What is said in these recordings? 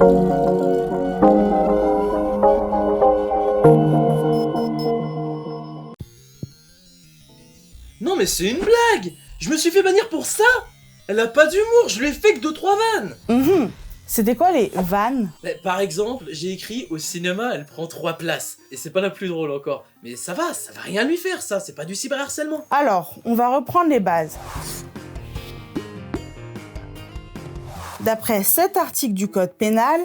Non mais c'est une blague! Je me suis fait bannir pour ça! Elle a pas d'humour, je lui ai fait que 2-3 vannes! C'était quoi les vannes? Par exemple, j'ai écrit au cinéma elle prend 3 places. Et c'est pas la plus drôle encore. Mais ça va rien lui faire ça, c'est pas du cyberharcèlement. Alors, on va reprendre les bases. D'après cet article du code pénal,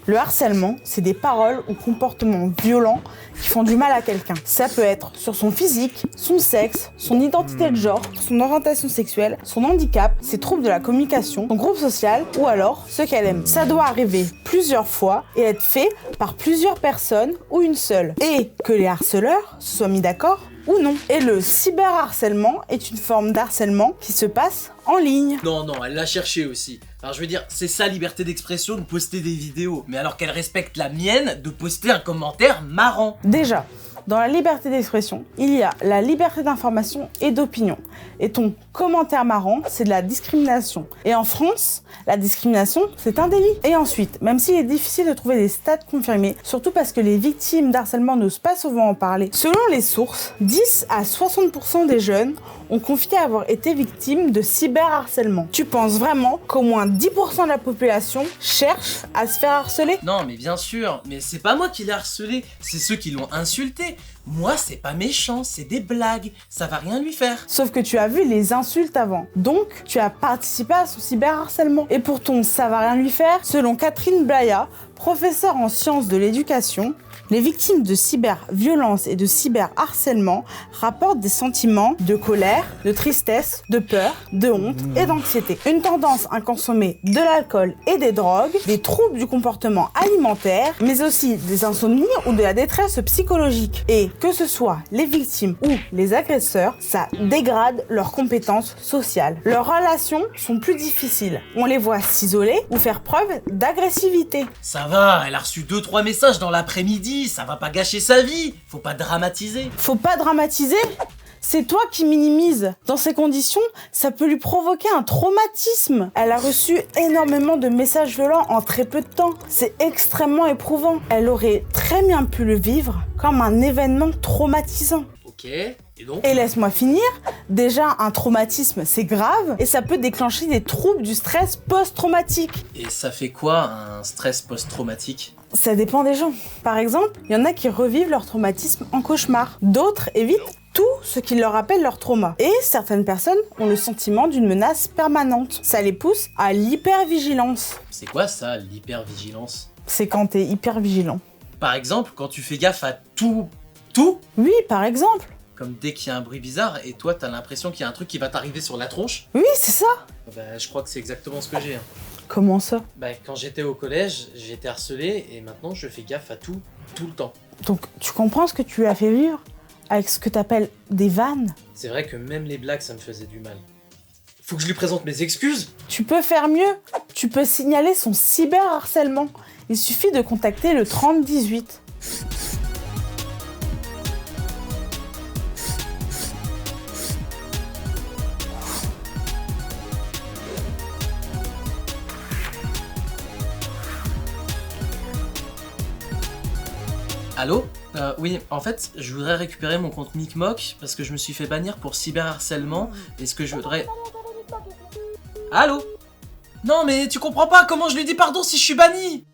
le harcèlement, c'est des paroles ou comportements violents qui font du mal à quelqu'un. Ça peut être sur son physique, son sexe, son identité de genre, son orientation sexuelle, son handicap, ses troubles de la communication, son groupe social ou alors ce qu'elle aime. Ça doit arriver plusieurs fois et être fait par plusieurs personnes ou une seule. Et que les harceleurs se soient mis d'accord ou non. Et le cyberharcèlement est une forme d'harcèlement qui se passe en ligne. Non, elle l'a cherché aussi. Alors je veux dire, c'est sa liberté d'expression de poster des vidéos. Mais alors qu'elle respecte la mienne de poster un commentaire marrant. Déjà, dans la liberté d'expression, il y a la liberté d'information et d'opinion. Et ton commentaire marrant, c'est de la discrimination. Et en France, la discrimination, c'est un délit. Et ensuite, même s'il est difficile de trouver des stats confirmés, surtout parce que les victimes d'harcèlement n'osent pas souvent en parler, selon les sources, 10 à 60% des jeunes ont confié avoir été victimes de cyberharcèlement. Tu penses vraiment qu'au moins 10% de la population cherche à se faire harceler? Non mais bien sûr, mais c'est pas moi qui l'ai harcelé, c'est ceux qui l'ont insulté. Moi c'est pas méchant, c'est des blagues, ça va rien lui faire. Sauf que tu as vu les insultes avant, donc tu as participé à son cyberharcèlement. Et pour ton ça va rien lui faire, selon Catherine Blaya, professeure en sciences de l'éducation, les victimes de cyberviolence et de cyberharcèlement rapportent des sentiments de colère, de tristesse, de peur, de honte et d'anxiété. Une tendance à consommer de l'alcool et des drogues, des troubles du comportement alimentaire, mais aussi des insomnies ou de la détresse psychologique. Et que ce soit les victimes ou les agresseurs, ça dégrade leurs compétences sociales. Leurs relations sont plus difficiles. On les voit s'isoler ou faire preuve d'agressivité. Ça va, elle a reçu 2-3 messages dans l'après-midi, ça va pas gâcher sa vie, faut pas dramatiser. Faut pas dramatiser? C'est toi qui minimises. Dans ces conditions, ça peut lui provoquer un traumatisme. Elle a reçu énormément de messages violents en très peu de temps. C'est extrêmement éprouvant. Elle aurait très bien pu le vivre comme un événement traumatisant. Ok, et donc? Et laisse-moi finir, déjà un traumatisme c'est grave et ça peut déclencher des troubles du stress post-traumatique. Et ça fait quoi un stress post-traumatique? Ça dépend des gens. Par exemple, il y en a qui revivent leur traumatisme en cauchemar. D'autres évitent tout ce qui leur rappelle leur trauma. Et certaines personnes ont le sentiment d'une menace permanente. Ça les pousse à l'hypervigilance. C'est quoi ça, l'hypervigilance? C'est quand t'es hyper vigilant. Par exemple, quand tu fais gaffe à tout? Oui, par exemple. Comme dès qu'il y a un bruit bizarre et toi t'as l'impression qu'il y a un truc qui va t'arriver sur la tronche? Oui, c'est ça. Bah je crois que c'est exactement ce que j'ai. Comment ça? Bah quand j'étais au collège, j'ai été harcelé et maintenant je fais gaffe à tout le temps. Donc tu comprends ce que tu lui as fait vivre avec ce que t'appelles des vannes? C'est vrai que même les blagues ça me faisait du mal. Faut que je lui présente mes excuses? Tu peux faire mieux. Tu peux signaler son cyberharcèlement. Il suffit de contacter le 3018. Allô? Oui, en fait, je voudrais récupérer mon compte Micmoc parce que je me suis fait bannir pour cyberharcèlement et ce que je voudrais... Allô? Non mais tu comprends pas, comment je lui dis pardon si je suis banni?